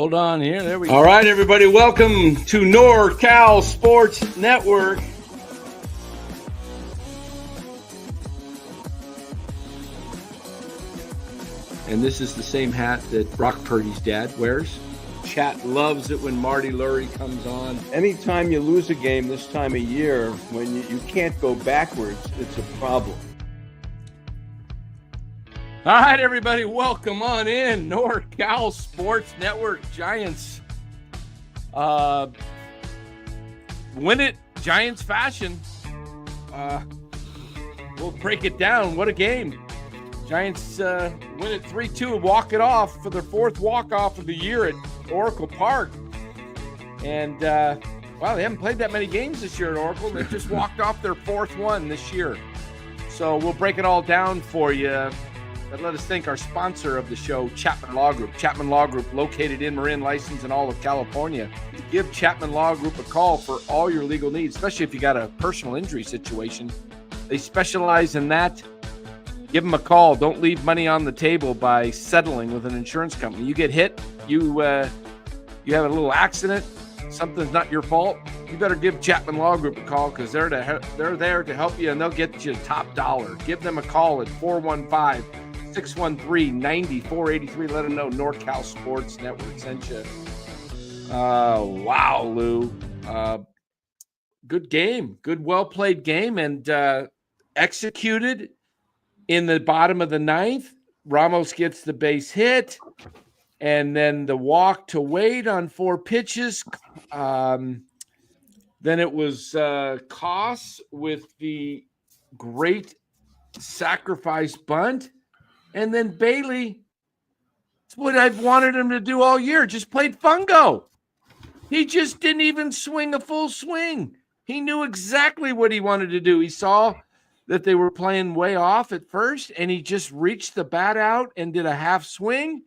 Hold on here. There we go. All right, everybody. Welcome to NorCal Sports Network. And this is the same hat that Brock Purdy's dad wears. Chat loves it when Marty Lurie comes on. Anytime you lose a game this time of year, when you can't go backwards, it's a problem. All right, everybody, welcome on in. NorCal Sports Network. Giants win it Giants fashion. We'll break it down. What a game. Giants win it 3-2 and walk it off for their fourth walk-off of the year at Oracle Park. And, wow, they haven't played that many games this year at Oracle. They just walked off their fourth one this year. So we'll break it all down for you. But let us thank our sponsor of the show, Chapman Law Group. Chapman Law Group, located in Marin, licensed in all of California. Give Chapman Law Group a call for all your legal needs, especially if you got a personal injury situation. They specialize in that. Give them a call. Don't leave money on the table by settling with an insurance company. You get hit, you have a little accident, something's not your fault, you better give Chapman Law Group a call because they're there to help you, and they'll get you top dollar. Give them a call at 415-613-9483. Let them know NorCal Sports Network sent you. Wow, Lou. Good game. Good, well-played game, and executed in the bottom of the ninth. Ramos gets the base hit, and then the walk to Wade on 4 pitches. Then it was Koss with the great sacrifice bunt. And then Bailey, it's what I've wanted him to do all year, just played fungo. He just didn't even swing a full swing. He knew exactly what he wanted to do. He saw that they were playing way off at first, and he just reached the bat out and did a half swing.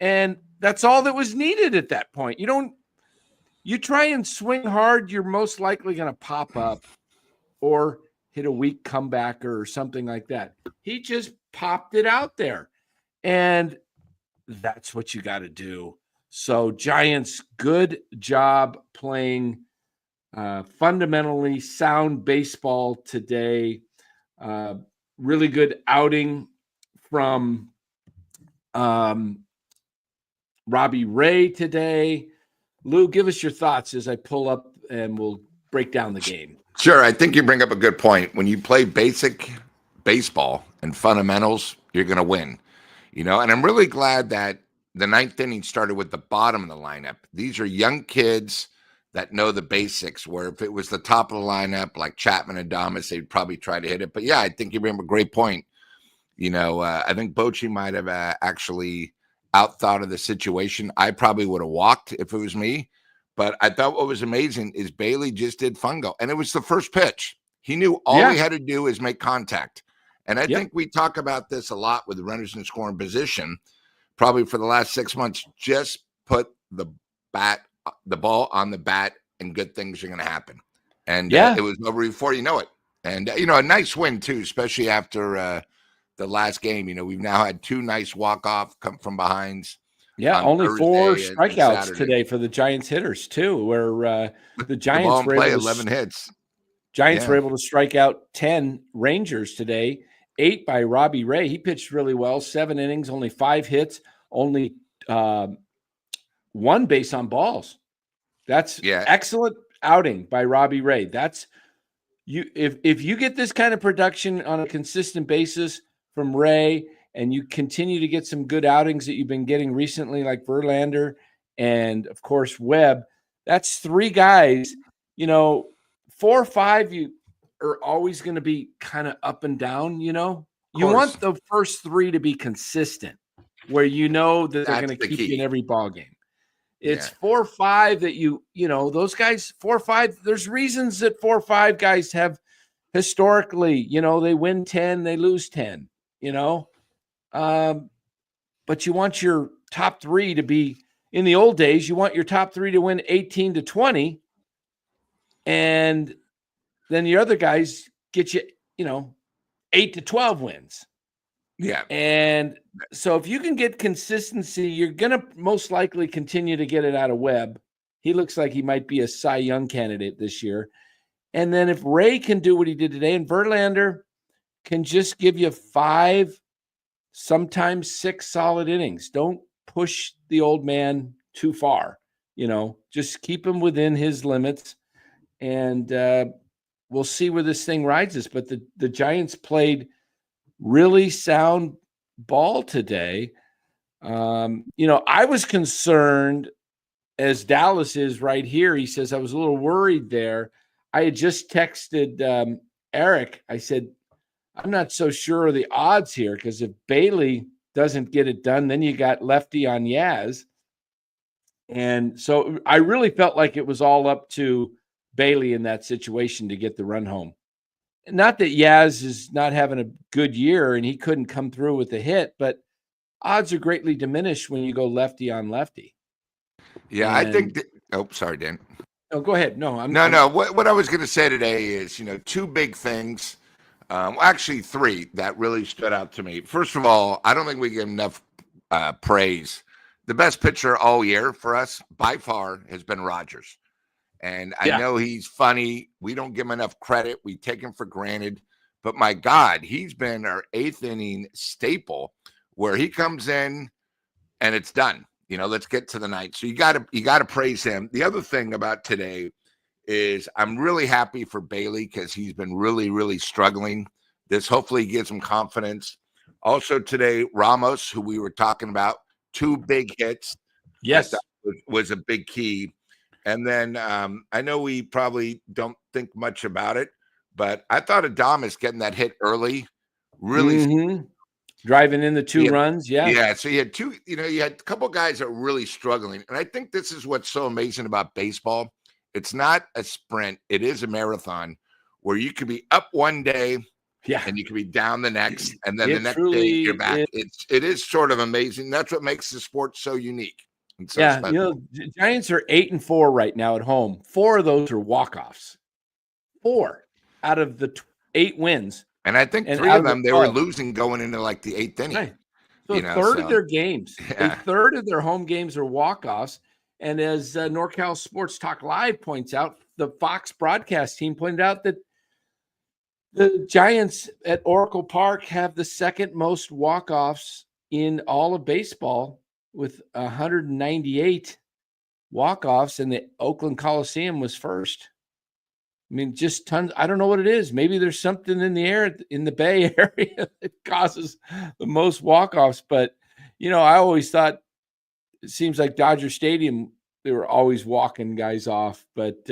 And that's all that was needed at that point. You try and swing hard, you're most likely going to pop up or hit a weak comebacker or something like that. He just popped it out there, and that's what you got to do. So Giants, good job playing fundamentally sound baseball today. Really good outing from Robbie Ray today. Lou, give us your thoughts as I pull up and we'll break down the game. Sure. I think you bring up a good point. When you play basic baseball and fundamentals, you're going to win, and I'm really glad that the ninth inning started with the bottom of the lineup. These are young kids that know the basics, where if it was the top of the lineup, like Chapman and Adames, they'd probably try to hit it. But yeah, I think you bring up a great point. I think Bochy might have actually outthought of the situation. I probably would have walked if it was me. But I thought what was amazing is Bailey just did fungo, and it was the first pitch. He knew all he had to do is make contact. And I think we talk about this a lot with the runners in scoring position, probably for the last 6 months. Just put the ball on the bat, and good things are going to happen. And it was over before you know it. And, a nice win, too, especially after the last game. We've now had 2 nice walk-off come from behinds. Yeah, only Thursday 4 and strikeouts Saturday today for the Giants hitters, too, where the Giants were able 11 hits. Giants were able to strike out 10 Rangers today, 8 by Robbie Ray. He pitched really well, 7 innings, only 5 hits, only 1 base on balls. That's excellent outing by Robbie Ray. That's if you get this kind of production on a consistent basis from Ray, and you continue to get some good outings that you've been getting recently, like Verlander and, of course, Webb, that's 3 guys. 4 or 5, you are always going to be kind of up and down, You want the first 3 to be consistent, where that they're going to keep you in every ball game. It's 4 or 5 that those guys, 4 or 5, there's reasons that 4 or 5 guys have historically, they win 10, they lose 10, but you want your top 3 to be, in the old days, you want your top 3 to win 18-20, and then the other guys get you, 8-12 wins. Yeah. And so if you can get consistency, you're going to most likely continue to get it out of Webb. He looks like he might be a Cy Young candidate this year. And then if Ray can do what he did today, and Verlander can just give you 5, sometimes 6 solid innings. Don't push the old man too far. Just keep him within his limits, and we'll see where this thing rides us. But the Giants played really sound ball today. I was concerned, as Dallas is right here. He says, I was a little worried there. I had just texted Eric. I said, I'm not so sure of the odds here, because if Bailey doesn't get it done, then you got lefty on Yaz. And so I really felt like it was all up to Bailey in that situation to get the run home. Not that Yaz is not having a good year and he couldn't come through with a hit, but odds are greatly diminished when you go lefty on lefty. Yeah, I think sorry, Dan. Oh, go ahead. No, No. What I was going to say today is, 2 big things. Actually 3 that really stood out to me. First of all, I don't think we give enough praise. The best pitcher all year for us by far has been Rodgers. And I know he's funny. We don't give him enough credit. We take him for granted. But my God, he's been our 8th inning staple, where he comes in and it's done. Let's get to the ninth. So you got to praise him. The other thing about today is I'm really happy for Bailey, because he's been really, really struggling. This hopefully gives him confidence. Also today, Ramos, who we were talking about, 2 big hits. Yes, was a big key. And then I know we probably don't think much about it, but I thought Adames getting that hit early really driving in the 2 runs. Yeah. So you had 2, you had a couple guys that were really struggling. And I think this is what's so amazing about baseball. It's not a sprint. It is a marathon, where you could be up one day and you could be down the next. And then the next day you're back. It is sort of amazing. That's what makes the sport so unique. And so special. Giants are 8-4 right now at home. 4 of those are walk-offs. 4 out of the 8 wins. And I think 3 of them, they were losing going into like the 8th inning. Right. So a third of their games, a third of their home games are walk-offs. And as NorCal Sports Talk Live points out, the Fox broadcast team pointed out that the Giants at Oracle Park have the 2nd most walk-offs in all of baseball, with 198 walk-offs, and the Oakland Coliseum was first. I mean, just tons. I don't know what it is. Maybe there's something in the air in the Bay Area that causes the most walk-offs. But, I always thought it seems like Dodger Stadium, they were always walking guys off. But,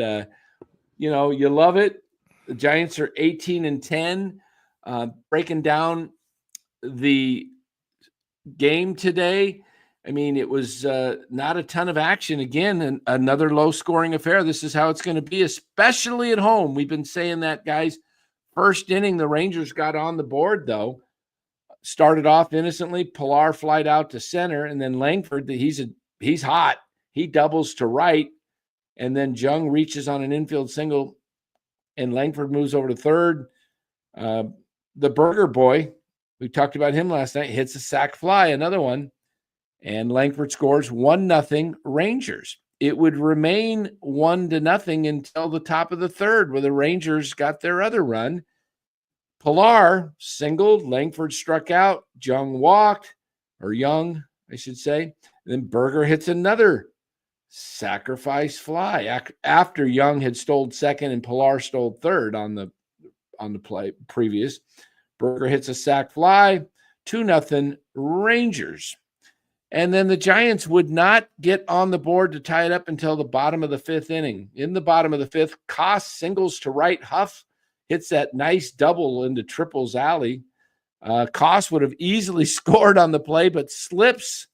you love it. The Giants are 18-10. Breaking down the game today, I mean, it was not a ton of action. Again, another low-scoring affair. This is how it's going to be, especially at home. We've been saying that, guys. First inning, the Rangers got on the board, though. Started off innocently. Pilar flied out to center, and then Langford, he's hot. He doubles to right, and then Jung reaches on an infield single, and Langford moves over to third. The Burger Boy, we talked about him last night, hits a sac fly, another one. And Langford scores 1-0 Rangers. It would remain 1-0 until the top of the third, where the Rangers got their other run. Pilar singled, Langford struck out, Young, I should say. And then Berger hits another sacrifice fly after Young had stole second and Pilar stole third on the play previous. Berger hits a sac fly, 2-0 Rangers. And then the Giants would not get on the board to tie it up until the bottom of the 5th inning. In the bottom of the 5th, Koss singles to right. Huff hits that nice double into Triple's alley. Koss would have easily scored on the play, but slips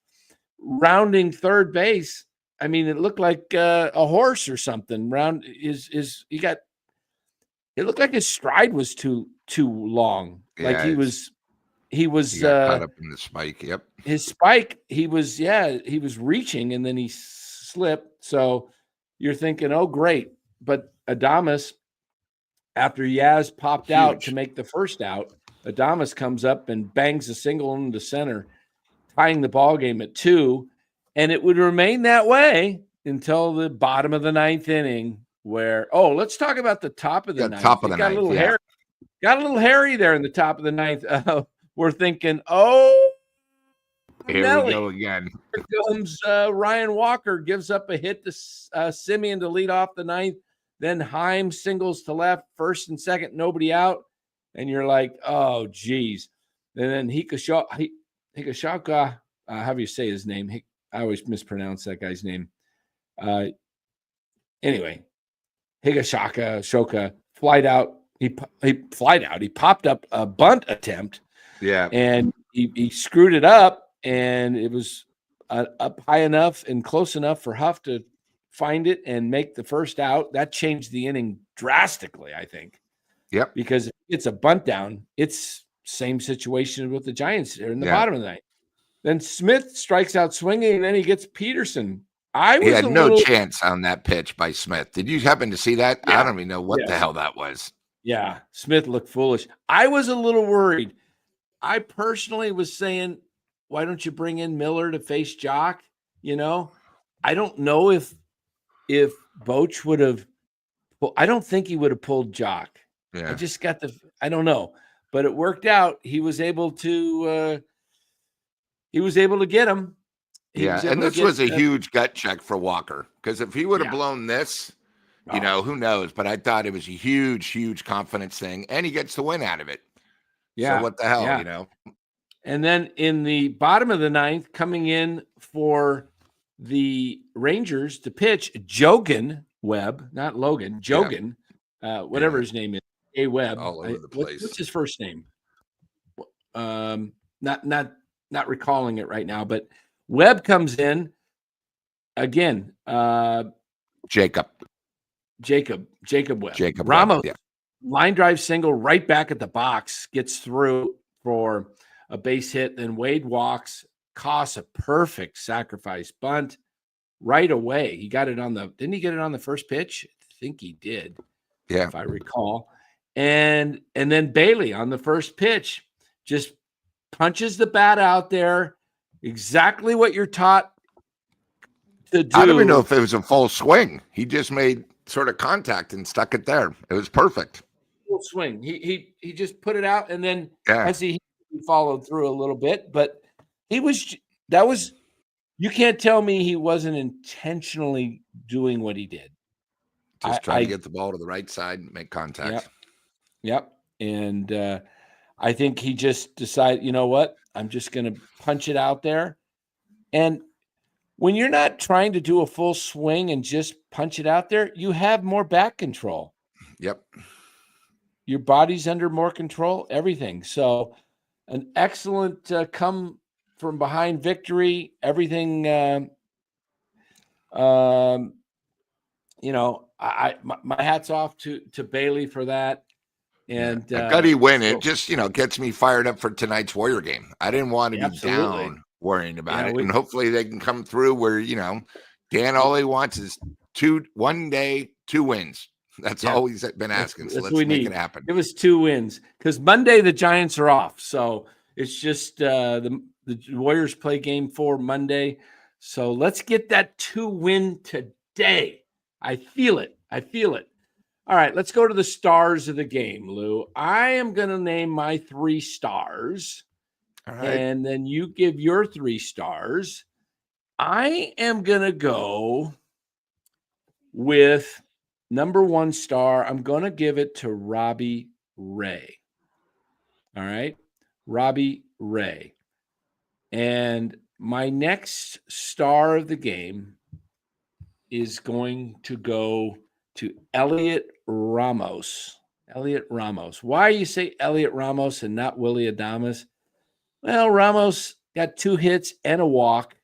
rounding third base. I mean, it looked like a horse or something. It looked like his stride was too long. Yeah, like he was caught up in the spike. Yep. His spike, he was reaching and then he slipped. So you're thinking, oh, great. But Adames, after Yaz popped out to make the first out, Adames comes up and bangs a single into center, tying the ball game at 2, and it would remain that way until the bottom of the 9th inning. Where let's talk about the top of the 9th. Top of the It got 9th, a little hairy. Got a little hairy there in the top of the 9th. We're thinking, oh, Here Nelly. we go again. Here comes Ryan Walker, gives up a hit to Simeon to lead off the 9th. Then Heim singles to left, first and second, nobody out. And you're like, oh, geez. And then Higashioka, how do you say his name? I always mispronounce that guy's name. Anyway, Higashioka flied out. He popped up a bunt attempt. Yeah. And he screwed it up, and it was up high enough and close enough for Huff to find it and make the first out. That changed the inning drastically, I think. Yep. Because if it's a bunt down, it's same situation with the Giants there in the bottom of the 9th. Then Smith strikes out swinging, and then he gets Peterson. He had no chance on that pitch by Smith. Did you happen to see that? Yeah. I don't even know what the hell that was. Yeah, Smith looked foolish. I was a little worried. I personally was saying, why don't you bring in Miller to face Jock? I don't know if Boch would have. I don't think he would have pulled Jock. Yeah. I don't know, but it worked out. He was able to get him. And this was a huge gut check for Walker, because if he would have blown this, who knows? But I thought it was a huge, huge confidence thing, and he gets the win out of it. Yeah. So what the hell, And then in the bottom of the 9th, coming in for the Rangers to pitch, Jogan Webb, not Logan, Jogan, whatever his name is, A. Webb. All over the place. What's his first name? Not recalling it right now, but Webb comes in again. Jacob Webb. Jacob Ramos, Webb, line drive single right back at the box, gets through for a base hit. Then Wade walks, costs a perfect sacrifice bunt right away. He got it didn't he get it on the first pitch? I think he did. Yeah. If I recall. And then Bailey on the first pitch just punches the bat out there. Exactly what you're taught to do. I don't even know if it was a full swing. He just made sort of contact and stuck it there. It was perfect. Full swing. He just put it out, and then as he followed through a little bit, but you can't tell me he wasn't intentionally doing what he did. Just trying to get the ball to the right side and make contact. Yep. And I think he just decided, you know what? I'm just going to punch it out there. And when you're not trying to do a full swing and just punch it out there, you have more back control. Yep. Your body's under more control, everything. So an excellent come from behind victory. Everything, my hat's off to Bailey for that. And gutty win. It just, gets me fired up for tonight's Warrior game. I didn't want to be down worrying about it. And hopefully they can come through where, Dan, all he wants is 1 day, 2 wins. That's all he's been asking. So let's make it happen. It was 2 wins because Monday the Giants are off. So it's just the Warriors play game 4 Monday. So let's get that 2 win today. I feel it. All right, let's go to the stars of the game, Lou. I am going to name my 3 stars. All right. And then you give your 3 stars. I am going to go with number 1 star. I'm going to give it to Robbie Ray. All right, Robbie Ray. And my next star of the game is going to go to Elliot Ramos. Why you say Elliot Ramos and not Willie Adames? Well, Ramos got 2 hits and a walk.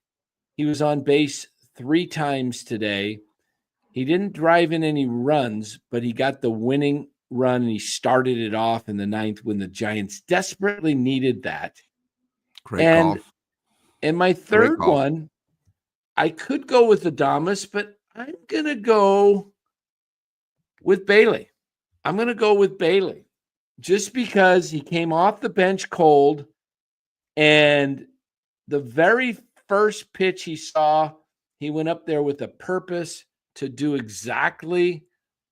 He was on base 3 times today. He didn't drive in any runs, but he got the winning run, and he started it off in the 9th when the Giants desperately needed that. Great call. And my third one, I could go with Adames, but I'm going to go with Bailey. just because he came off the bench cold, and the very first pitch he saw, he went up there with a purpose to do exactly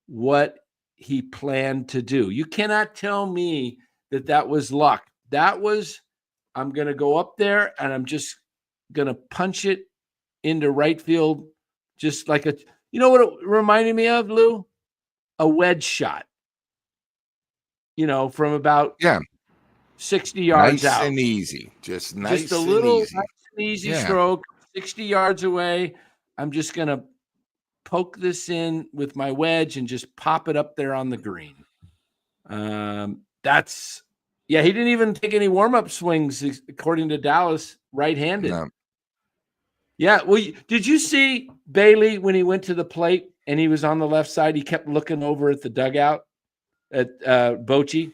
what he planned to do. You cannot tell me that was luck. That was, I'm going to go up there and I'm just going to punch it into right field, just like you know what it reminded me of, Lou? A wedge shot, from about 60 yards nice out. and easy. Just nice Just a and little easy. nice and easy stroke, 60 yards away. I'm just going to poke this in with my wedge and just pop it up there on the green. He didn't even take any warm-up swings, according to Dallas, right-handed. No. Yeah, well, did you see Bailey when he went to the plate and he was on the left side? He kept looking over at the dugout at Bochy.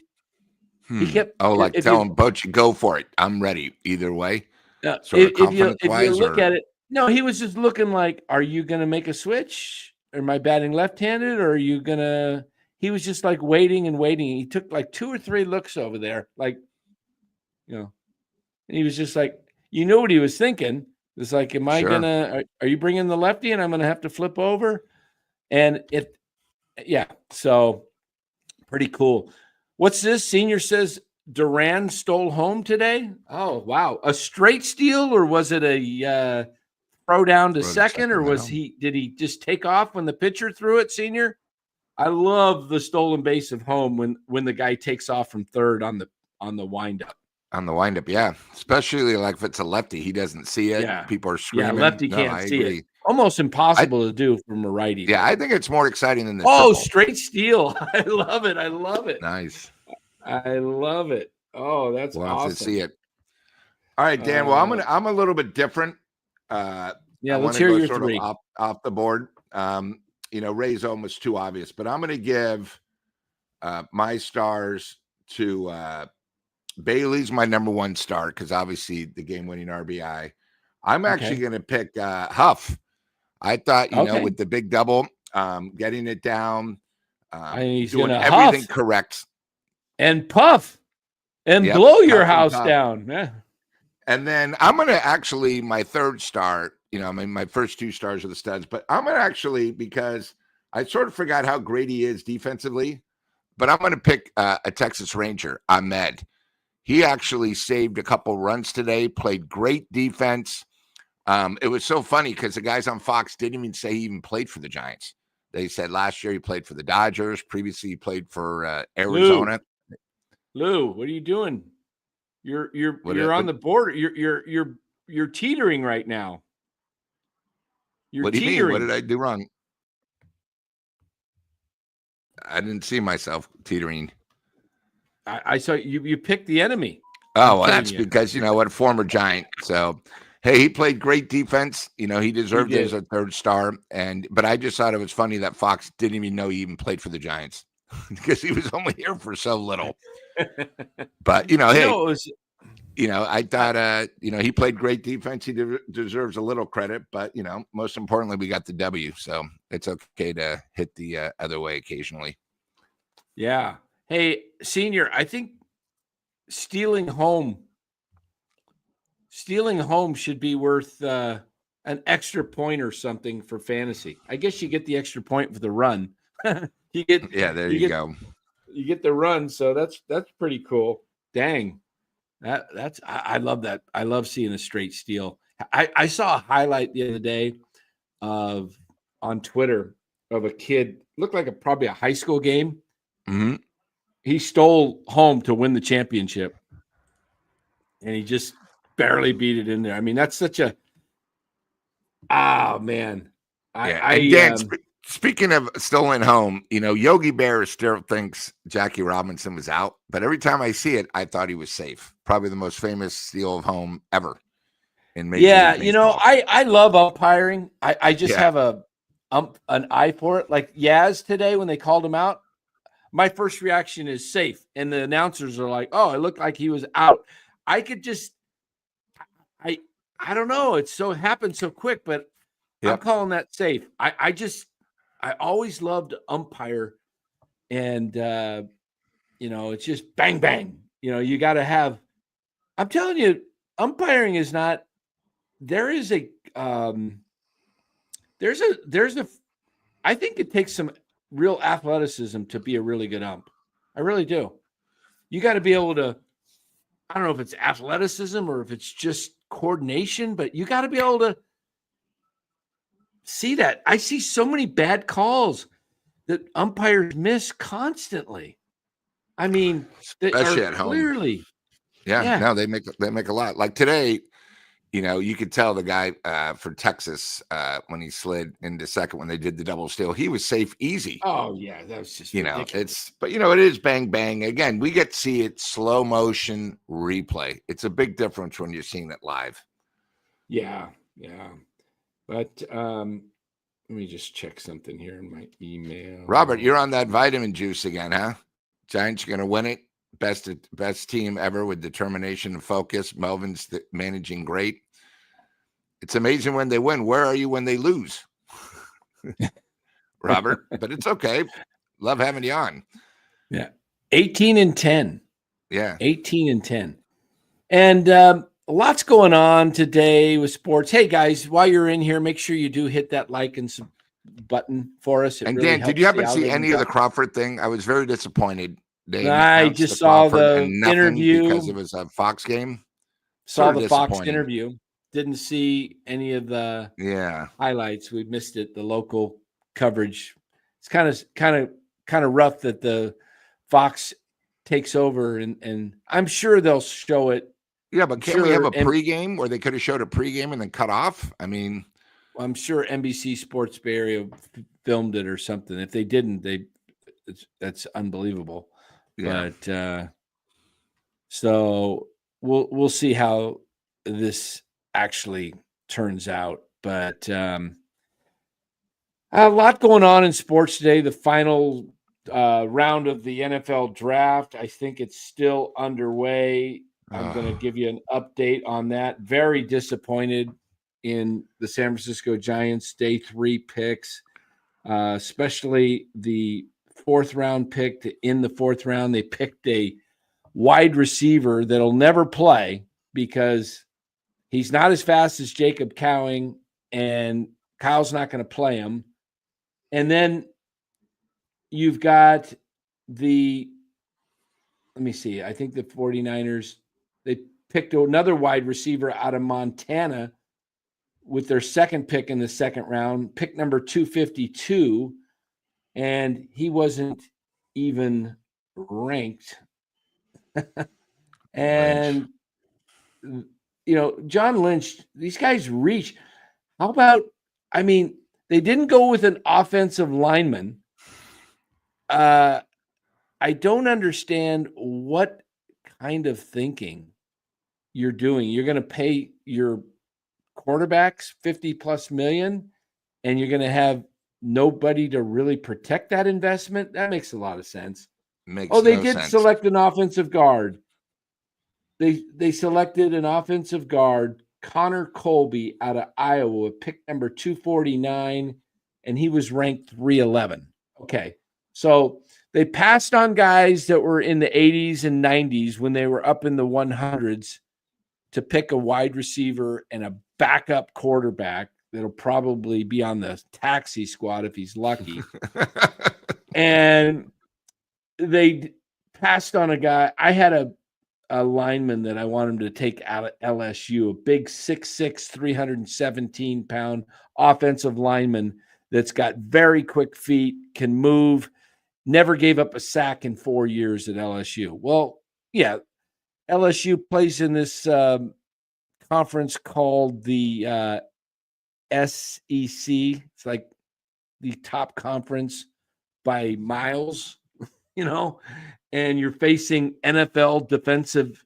He kept telling Bochy, go for it. I'm ready either way. If you look at it, no, he was just looking like, are you going to make a switch? Am I batting left-handed, or are you going to? He was just like waiting and waiting. He took like 2 or 3 looks over there, and he was just like, you know what he was thinking. It's like, am I are you bringing the lefty and I'm going to have to flip over? And so pretty cool. What's this? Senior says Duran stole home today. Oh, wow. A straight steal, or was it a throw down to second, or did he just take off when the pitcher threw it, Senior? I love the stolen base of home when the guy takes off from third on the windup. On the windup, yeah. Especially like if it's a lefty, he doesn't see it. Yeah. People are screaming. Yeah, lefty can't see it. Almost impossible to do from a righty. Yeah, I think it's more exciting than the triple. Straight steal. I love it. Nice. I love it. Oh, that's we'll awesome. Have to see it. All right, Dan. Well, I'm a little bit different. Let's hear your 3 off the board. Ray's almost too obvious, but I'm going to give my stars to Bailey's my number 1 star because obviously the game-winning RBI. I'm actually going to pick Huff. I thought, with the big double, getting it down, he's doing huff everything correct. And puff and blow your house down. Yeah. And then I'm going to actually, my 3rd star, my first 2 stars are the studs, but I'm going to actually, because I sort of forgot how great he is defensively, but I'm going to pick a Texas Ranger, Ahmed. He actually saved a couple runs today, played great defense. It was so funny because the guys on Fox didn't even say he even played for the Giants. They said last year he played for the Dodgers. Previously, he played for Arizona. Lou, what are you doing? You're on the border. You're teetering right now. What do you mean? What did I do wrong? I didn't see myself teetering. I saw you picked the enemy. Oh, well, that's because former Giant. So, hey, he played great defense. He deserved it as a 3rd star. But I just thought it was funny that Fox didn't even know he even played for the Giants because he was only here for so little. But I thought he played great defense. He deserves a little credit. But most importantly, we got the W. So it's okay to hit the other way occasionally. Yeah. Hey, Senior, I think stealing home should be worth an extra point or something for fantasy. I guess you get the extra point for the run. There you go. You get the run, so that's pretty cool. Dang, I love that. I love seeing a straight steal. I saw a highlight the other day on Twitter of a kid, looked like probably a high school game. Mm-hmm. He stole home to win the championship, and he just barely beat it in there. I mean, that's such a man. Dan, speaking of stolen home, Yogi Berra still thinks Jackie Robinson was out, but every time I see it, I thought he was safe. Probably the most famous steal of home ever in Major League Baseball. I love umpiring. I just have an eye for it. Like Yaz today when they called him out, my first reaction is safe. And the announcers are like, oh, it looked like he was out. I could just, I don't know. It happened so quick, but I'm calling that safe. I always loved umpire. And it's just bang, bang. You got to have, I'm telling you, umpiring is not, there's a, I think it takes some real athleticism to be a really good ump. I really do. You got to be able to, I don't know if it's athleticism or if it's just coordination, but you got to be able to see that. I see so many bad calls that umpires miss constantly. I mean, Especially at home. Clearly. Yeah, no, they make a lot. Like today, you could tell the guy for Texas when he slid into second when they did the double steal, he was safe easy. Oh yeah, that was just ridiculous. But it is bang bang. Again, we get to see it slow motion replay. It's a big difference when you're seeing it live. Yeah. But let me just check something here in my email. Robert, you're on that vitamin juice again, huh? Giants are going to win it. Best team ever with determination and focus. Melvin's managing great. It's amazing when they win. Where are you when they lose? Robert, but it's okay. Love having you on. Yeah. 18-10. Yeah. 18-10. And lots going on today with sports. Hey guys, while you're in here, make sure you do hit that like and some button for us. And Dan, did you happen to see any of the Crawford thing? I was very disappointed. I just saw the interview because it was a Fox game. Saw the Fox interview. Didn't see any of the highlights. We missed it. The local coverage. It's kind of rough that the Fox takes over, and I'm sure they'll show it. Yeah, but can't we have a pregame where they could have showed a pregame and then cut off? I mean, I'm sure NBC Sports Bay Area filmed it or something. If they didn't, that's unbelievable. Yeah. But so we'll see how this actually turns out. But a lot going on in sports today. The final round of the NFL draft, I think it's still underway. I'm going to give you an update on that. Very disappointed in the San Francisco Giants day 3 picks, especially the 4th round pick. In the 4th round, they picked a wide receiver that'll never play because he's not as fast as Jacob Cowing, and Kyle's not going to play him. And then you've got let me see, I think the 49ers, they picked another wide receiver out of Montana with their 2nd pick in the 2nd round, pick number 252, and he wasn't even ranked. And, John Lynch, these guys reach. How about, they didn't go with an offensive lineman. I don't understand what kind of thinking you're doing. You're going to pay your quarterbacks $50+ million, and you're going to have nobody to really protect that investment. That makes a lot of sense. They did select an offensive guard. They selected an offensive guard, Connor Colby, out of Iowa, pick number 249, and he was ranked 311. Okay, so they passed on guys that were in the 80s and 90s when they were up in the 100s to pick a wide receiver and a backup quarterback that'll probably be on the taxi squad if he's lucky. And they passed on a guy. I had a lineman that I wanted him to take out at LSU, a big 6'6", 317-pound offensive lineman that's got very quick feet, can move, never gave up a sack in 4 years at LSU. Well, yeah, LSU plays in this conference called the SEC. It's like the top conference by miles, and you're facing NFL defensive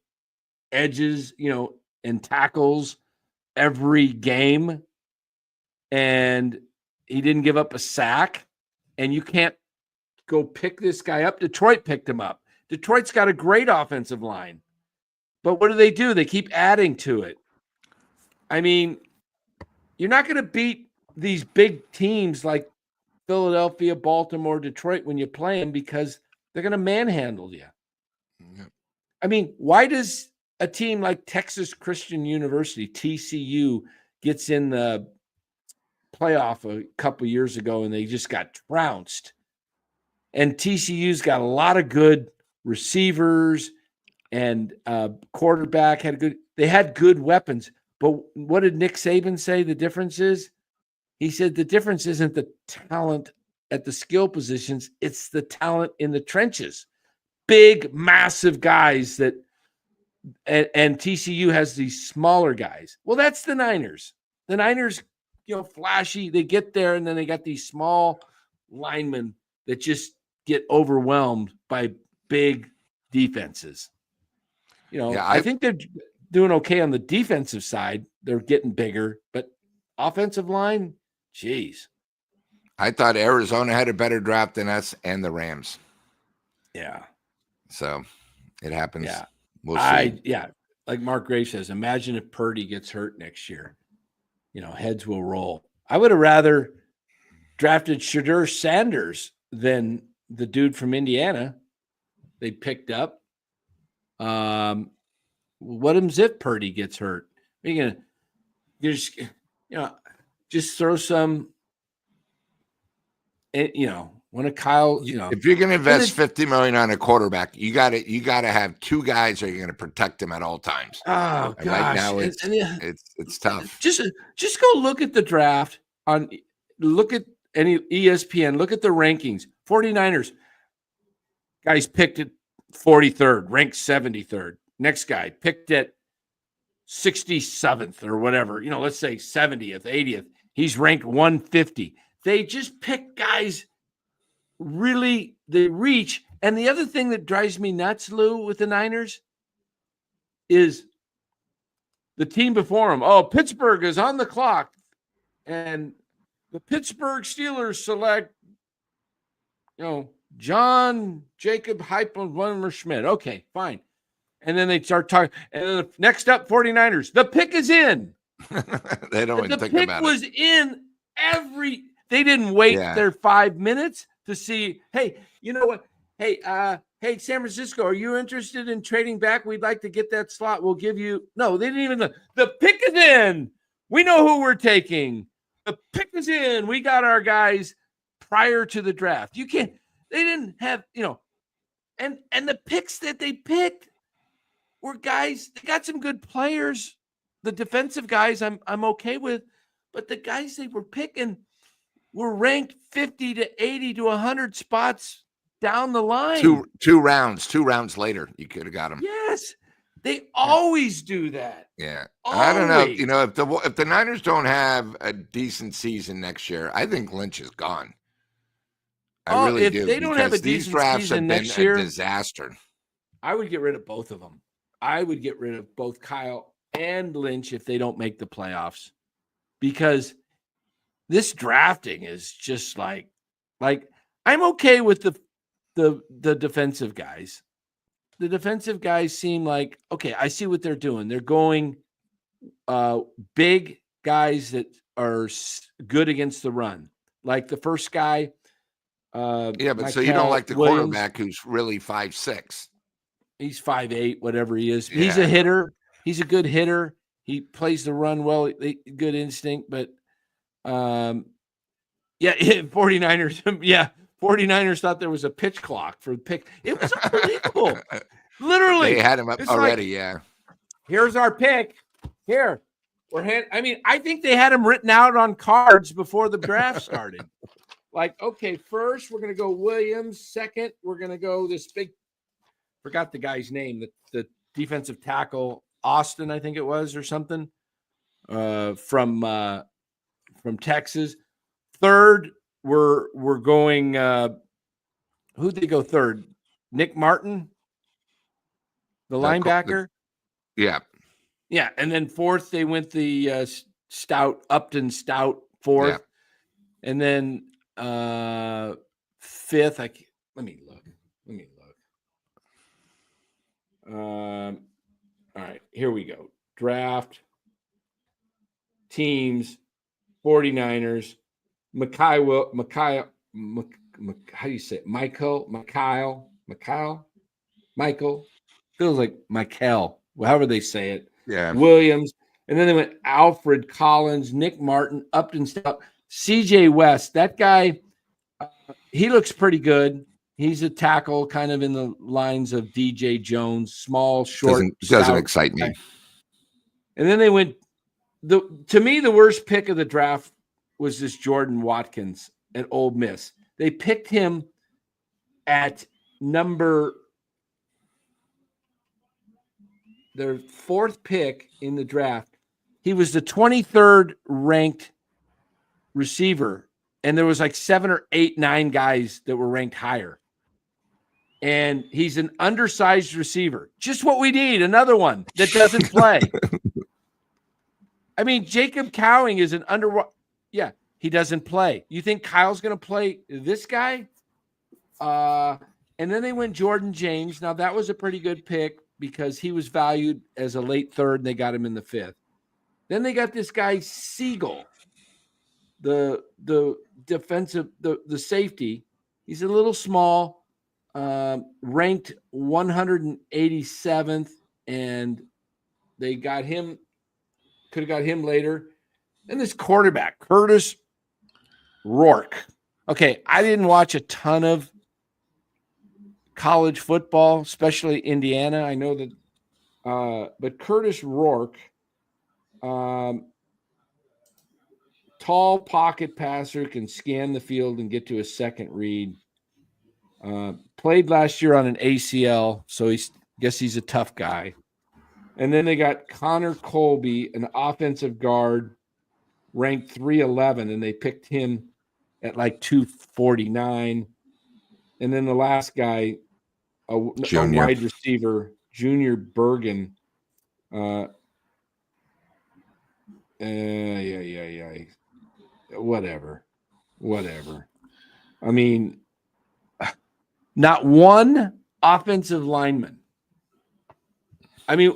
edges, and tackles every game. And he didn't give up a sack, and you can't go pick this guy up. Detroit picked him up. Detroit's got a great offensive line, but what do? They keep adding to it. You're not going to beat these big teams like Philadelphia, Baltimore, Detroit when you play them because they're going to manhandle you. I mean, why does a team like Texas Christian University, TCU, gets in the playoff a couple years ago and they just got trounced? And TCU's got a lot of good receivers and quarterback they had good weapons. But what did Nick Saban say the difference is? He said the difference isn't the talent at the skill positions, it's the talent in the trenches. Big, massive guys that and TCU has these smaller guys. Well, that's the Niners. The Niners, flashy, they get there and then they got these small linemen that just get overwhelmed by big defenses. I think they're doing okay on the defensive side. They're getting bigger, but offensive line, geez. I thought Arizona had a better draft than us and the Rams. Yeah. So it happens. Yeah. We'll see. Like Mark Gray says, imagine if Purdy gets hurt next year. Heads will roll. I would have rather drafted Shadur Sanders than the dude from Indiana they picked up. What happens if Purdy gets hurt? You're just throw some, when a Kyle, if you're going to invest $50 million on a quarterback, you got to have two guys that are going to protect him at all times. Oh, gosh. Right now it's tough. Just go look at the draft look at any ESPN, look at the rankings. 49ers guys picked at 43rd, ranked 73rd. Next guy picked at 67th or whatever, let's say 70th, 80th. He's ranked 150. They just pick guys really, they reach. And the other thing that drives me nuts, Lou, with the Niners is the team before them. Oh, Pittsburgh is on the clock. And the Pittsburgh Steelers select, John Jacob Heupel Schmidt. Okay, fine. And then they start talking. And then next up, 49ers. The pick is in. They don't even think about it. The pick was in they didn't wait their 5 minutes to see, hey, you know what? Hey, San Francisco, are you interested in trading back? We'd like to get that slot. We'll give you. No, they didn't even know. The pick is in. We know who we're taking. The pick is in. We got our guys prior to the draft. They didn't have, and the picks that they picked were guys, they got some good players. The defensive guys I'm okay with, but the guys they were picking were ranked 50 to 80 to 100 spots down the line. Two rounds later, you could have got them. Yes, they always do that. Yeah, always. I don't know. If the Niners don't have a decent season next year, I think Lynch is gone. I really do. If they don't have a decent season next year, a disaster. I would get rid of both of them. I would get rid of both Kyle and Lynch if they don't make the playoffs, because this drafting is just like I'm okay with the defensive guys. The defensive guys seem like, okay, I see what they're doing. They're going big guys that are good against the run. Like the first guy. But so you don't like the quarterback who's really 5'6". He's 5'8", whatever he is. Yeah. He's a hitter. He's a good hitter. He plays the run well. Good instinct, but 49ers. Yeah, 49ers thought there was a pitch clock for the pick. It was unbelievable. Literally, they had him up already. Here's our pick. Here, I think they had him written out on cards before the draft started. Okay, first we're gonna go Williams. Second, we're gonna go this big. Forgot the guy's name. The defensive tackle Austin, I think it was, or something. From Texas. Third, we're going. Who'd they go third? Nick Martin, the linebacker. Yeah. And then fourth, they went the Upton Stout fourth, and then fifth. Let me look. All right, here we go. Draft teams, 49ers, Michael, how do you say it? Michael, feels like Michael, however they say it. Yeah. Williams. And then they went Alfred Collins, Nick Martin, Upton Stout, CJ West. That guy, he looks pretty good. He's a tackle kind of in the lines of DJ Jones, small, short. Doesn't excite me. Guy. And then they went, to me, the worst pick of the draft was this Jordan Watkins at Ole Miss. They picked him at their fourth pick in the draft. He was the 23rd ranked receiver, and there was like 7 or 8, 9 guys that were ranked higher. And he's an undersized receiver. Just what we need, another one that doesn't play. I mean, Jacob Cowing is yeah, he doesn't play. You think Kyle's going to play this guy? And then they went Jordan James. Now, that was a pretty good pick because he was valued as a late third, and they got him in the 5th. Then they got this guy Siegel, the defensive, the safety. He's a little small, ranked 187th, and they got him. Could have got him later. And this quarterback, Curtis Rourke. Okay, I didn't watch a ton of college football, especially Indiana. I know that, but Curtis Rourke, tall pocket passer, can scan the field and get to a second read. Played last year on an ACL, so guess he's a tough guy. And then they got Connor Colby, an offensive guard, ranked 311, and they picked him at like 249. And then the last guy, a wide receiver, Junior Bergen. Whatever. I mean, not one offensive lineman. I mean,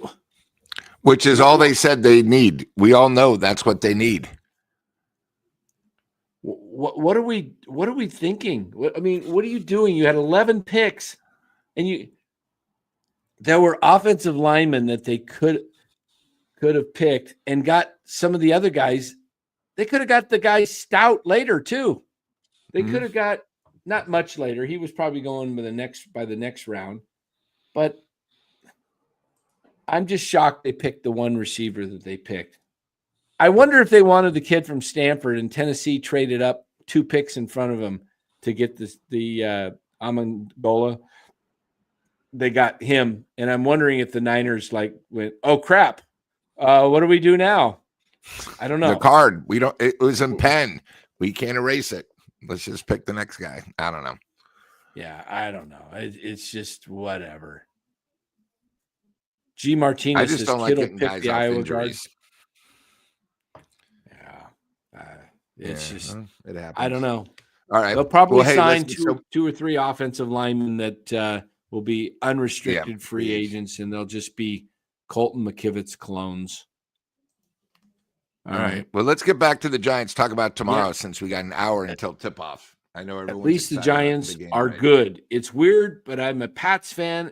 which is all they said they need. We all know that's what they need. What are we thinking? I mean, what are you doing? You had 11 picks, and there were offensive linemen that they could have picked and got some of the other guys. They could have got the guy Stout later too. They could have got not much later. He was probably going by the next round, but I'm just shocked they picked the one receiver that they picked. I wonder if they wanted the kid from Stanford, and Tennessee traded up 2 picks in front of him to get the Amendola. They got him, and I'm wondering if the Niners went, oh crap, what do we do now? I don't know. The card, it was in pen. We can't erase it. Let's just pick the next guy. I don't know. Yeah, I don't know. It's just whatever. G. Martinez I just don't like getting guys off injuries. It's just it happens. I don't know. All right, they'll probably sign two or 3 offensive linemen that will be unrestricted free agents, and they'll just be Colton McKivitz clones. All right. Well, let's get back to the Giants. Talk about tomorrow since we got an hour until tip-off. I know everyone's at least the Giants are right? good. It's weird, but I'm a Pats fan,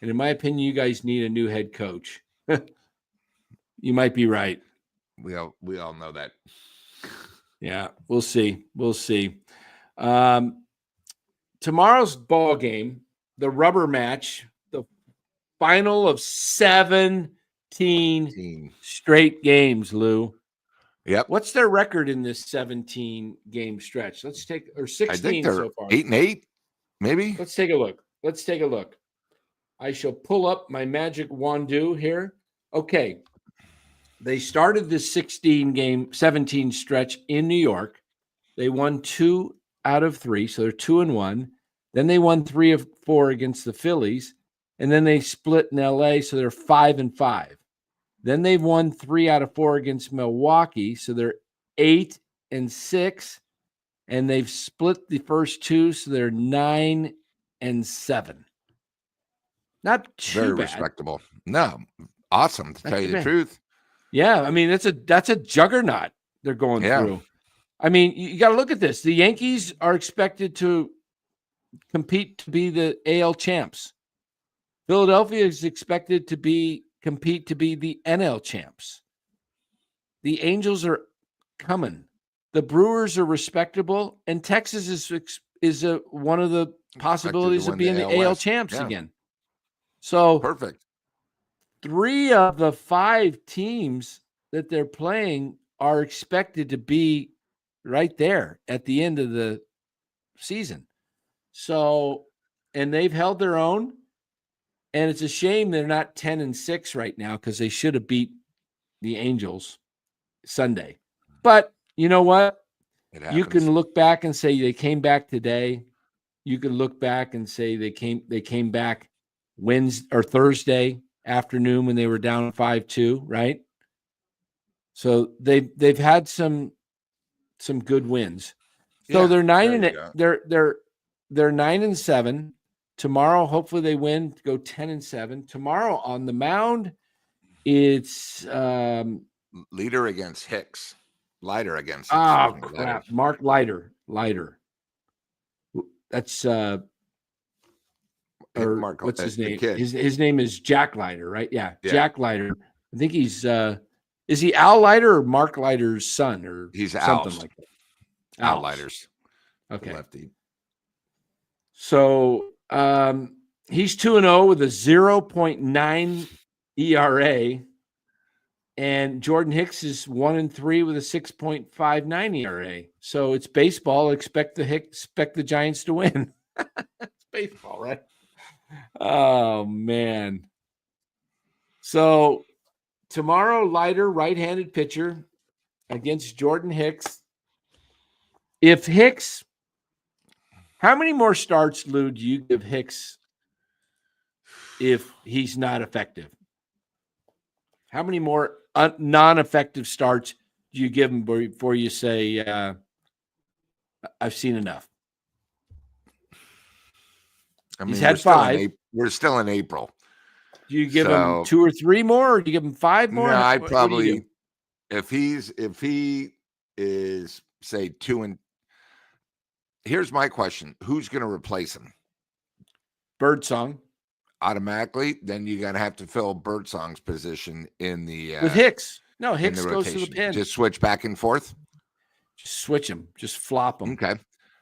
and in my opinion, you guys need a new head coach. You might be right. We all know that. Yeah, we'll see. Tomorrow's ball game, the rubber match, the final of 17 straight games, Lou. Yep. What's their record in this 17 game stretch? Let's take, or 16 I think they're so far. 8-8, maybe. Let's take a look. I shall pull up my magic wand here. Okay. They started this 17 stretch in New York. They won 2 out of 3, so they're 2-1. Then they won 3 of 4 against the Phillies, and then they split in LA, so they're 5-5. Then they've won 3 out of 4 against Milwaukee, so they're 8-6, and they've split the first 2, so they're 9-7. Not too Very bad. Respectable. No, awesome to tell you the truth. Yeah, I mean that's a juggernaut they're going through. I mean, you got to look at this. The Yankees are expected to compete to be the AL champs. Philadelphia is expected to compete to be the NL champs. The Angels are coming. The Brewers are respectable, and Texas is one of the possibilities of being the AL West. champs Yeah. again. So Perfect. 3 of the 5 teams that they're playing are expected to be right there at the end of the season. So, and they've held their own, and it's a shame they're not 10-6 right now because they should have beat the Angels Sunday. But you know what? You can look back and say they came back today. You can look back and say they came back Wednesday or Thursday afternoon when they were down 5-2, right? So they've had some good wins. So they're 9-7. Tomorrow, hopefully they win, go 10-7. Tomorrow on the mound, it's Leader against Hicks. Leiter against Hicks. oh crap, Mark Leiter. That's or Mark, what's his name? kid. His name is Jack Leiter, right? Yeah, Jack Leiter. I think he's is he Al Leiter or Mark Leiter's son or he's something Al's. like that? Al Leiter's. Okay. Lefty. So he's 2-0 with a 0.9 ERA, and Jordan Hicks is 1-3 with a 6.59 ERA. So it's baseball. Expect the Giants to win. It's baseball, right? Oh man. So tomorrow, Leiter, right-handed pitcher against Jordan Hicks. If Hicks, how many more starts, Lou, do you give Hicks if he's not effective? How many more non-effective starts do you give him before you say, I've seen enough? I mean, he's had 5. We're still in April. Do you give him 2 or 3 more, or do you give him 5 more? No, I'd probably, if he is, say, 2 and. Here's my question: who's going to replace him? Birdsong. Automatically, then you're going to have to fill Birdsong's position in the with Hicks. No, Hicks goes to the pen. Just switch back and forth. Just switch him. Just flop him. Okay.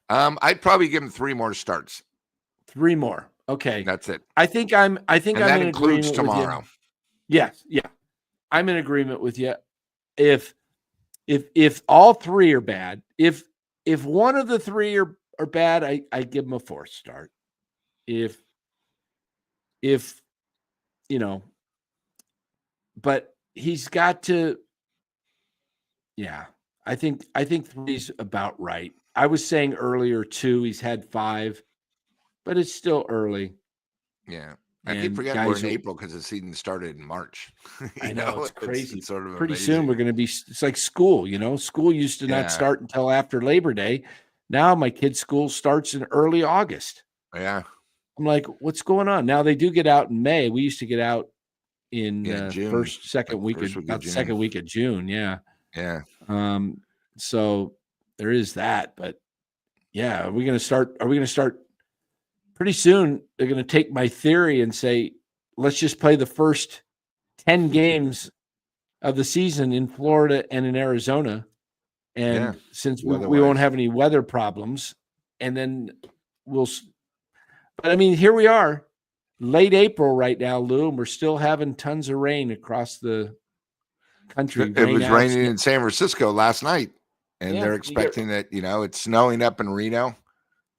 I'd probably give him 3 more starts. 3 more. Okay. That's it. I think I'm that in includes agreement tomorrow. with you. Yes, yeah. I'm in agreement with you. If all 3 are bad, if one of the 3 are bad, I give him a 4th start. If you know, but he's got to. Yeah, I think 3's about right. I was saying earlier 2. He's had 5, but it's still early. Yeah. I keep forgetting we're in April because the season started in March. I know, it's crazy. It's sort of pretty amazing. soon we're going to be. It's like school, School used to not start until after Labor Day. Now my kid's school starts in early August. Yeah, I'm like, what's going on? Now they do get out in May. We used to get out in June. second week of June. Yeah. Yeah. So there is that, but yeah, are we going to start pretty soon? They're going to take my theory and say, let's just play the first 10 games of the season in Florida and in Arizona. And since we won't have any weather problems, and then but I mean, here we are, late April right now, Lou, and we're still having tons of rain across the country. It was raining in San Francisco last night, and they're expecting that, it's snowing up in Reno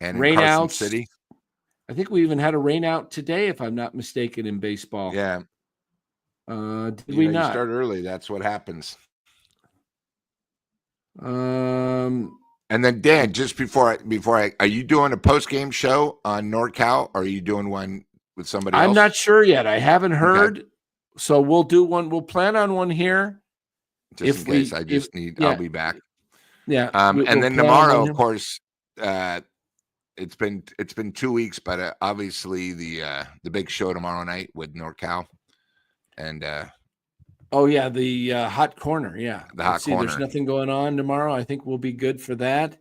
and in Carson City. I think we even had a rain out today, if I'm not mistaken, in baseball. Yeah. Did we not? You start early. That's what happens. And then Dan, just before I, are you doing a post-game show on NorCal, or are you doing one with somebody else? I'm not sure yet. I haven't heard. Okay. So we'll do one. We'll plan on one here. Just in case. I'll be back. Yeah. And then tomorrow, of course, it's been 2 weeks, but obviously the big show tomorrow night with NorCal. And the hot corner. Yeah. The hot corner. There's nothing going on tomorrow. I think we'll be good for that.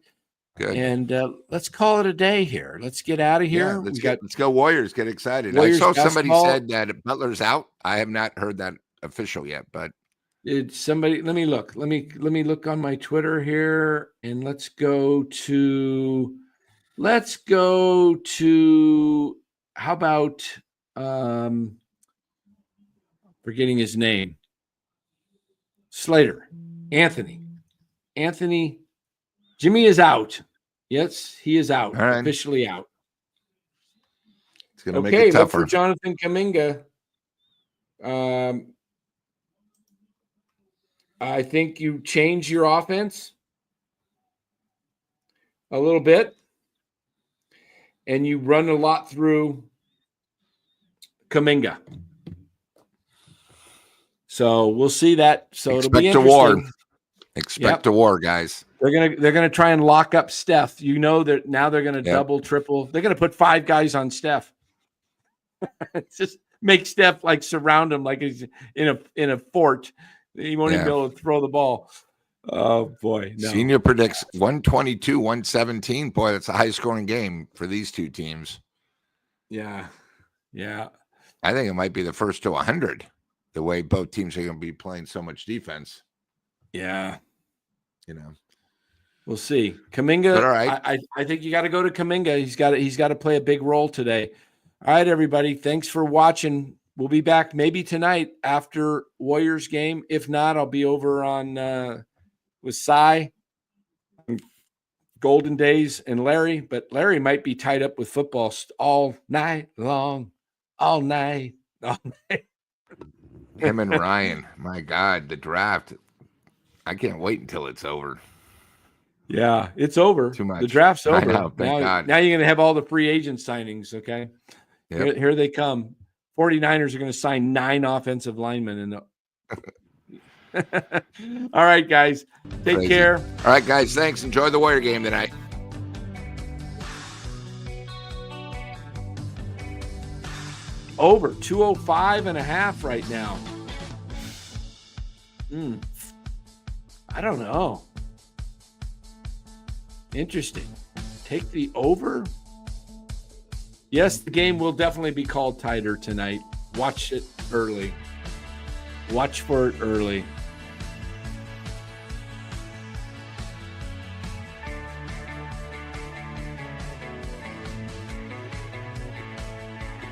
Good. And let's call it a day here. Let's get out of here. Yeah, let's go Warriors. Get excited. Warriors I saw somebody basketball. said that Butler's out. I have not heard that official yet, but Did somebody? Let me look. Let me look on my Twitter here, and let's go to. How about forgetting his name? Slater. Anthony. Jimmy is out. Yes, he is out. All right. Officially out. it's going to make Okay, it look for tougher. Jonathan Kuminga. I think you change your offense a little bit, and you run a lot through Kuminga. So we'll see that. So it'll be Expect a interesting. war. Expect a war, guys. They're gonna try and lock up Steph. You know that now they're gonna double, triple. They're gonna put 5 guys on Steph. Just make Steph like surround him like he's in a fort. He won't even be able to throw the ball. Oh boy! No. Senior predicts 122-117. Boy, that's a high scoring game for these two teams. Yeah. I think it might be the first to 100. The way both teams are going to be playing so much defense. Yeah. You know, we'll see. Kuminga. But all right. I think you got to go to Kuminga. He's got to play a big role today. All right, everybody. Thanks for watching. We'll be back maybe tonight after Warriors game. If not, I'll be over on with Cy, Golden Days, and Larry. But Larry might be tied up with football all night long. All night. Him and Ryan. My God, the draft. I can't wait until it's over. Yeah, it's over. Too much. The draft's over. I know, thank God. Now you're going to have all the free agent signings, okay? Yep. Here they come. 49ers are going to sign 9 offensive linemen. All right, guys. Take Crazy. care. All right, guys. Thanks. Enjoy the Warrior game tonight. Over 205.5 right now. I don't know. Interesting. Take the over. Yes, the game will definitely be called tighter tonight. Watch it early. Watch for it early.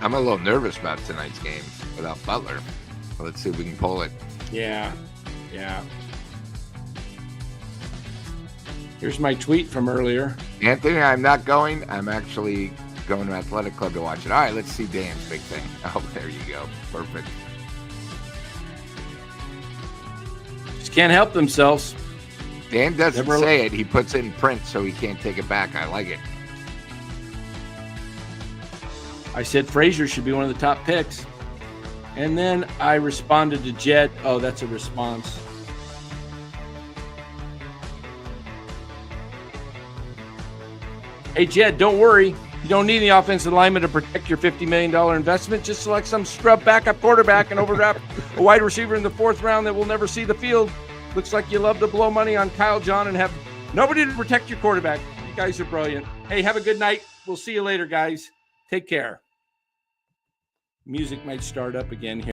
I'm a little nervous about tonight's game without Butler. So let's see if we can pull it. Yeah. Here's my tweet from earlier. Anthony, I'm not going. I'm actually going to Athletic Club to watch it. All right, let's see Dan's big thing. Oh, there you go. Perfect. Just can't help themselves. Dan doesn't say it. He puts it in print so he can't take it back. I like it. I said Frazier should be one of the top picks. And then I responded to Jed. Oh, that's a response. Hey, Jed, don't worry. You don't need the offensive lineman to protect your $50 million investment. Just select some scrub backup quarterback and overdraft a wide receiver in the 4th round that will never see the field. Looks like you love to blow money on Kyle John and have nobody to protect your quarterback. You guys are brilliant. Hey, have a good night. We'll see you later, guys. Take care. Music might start up again here.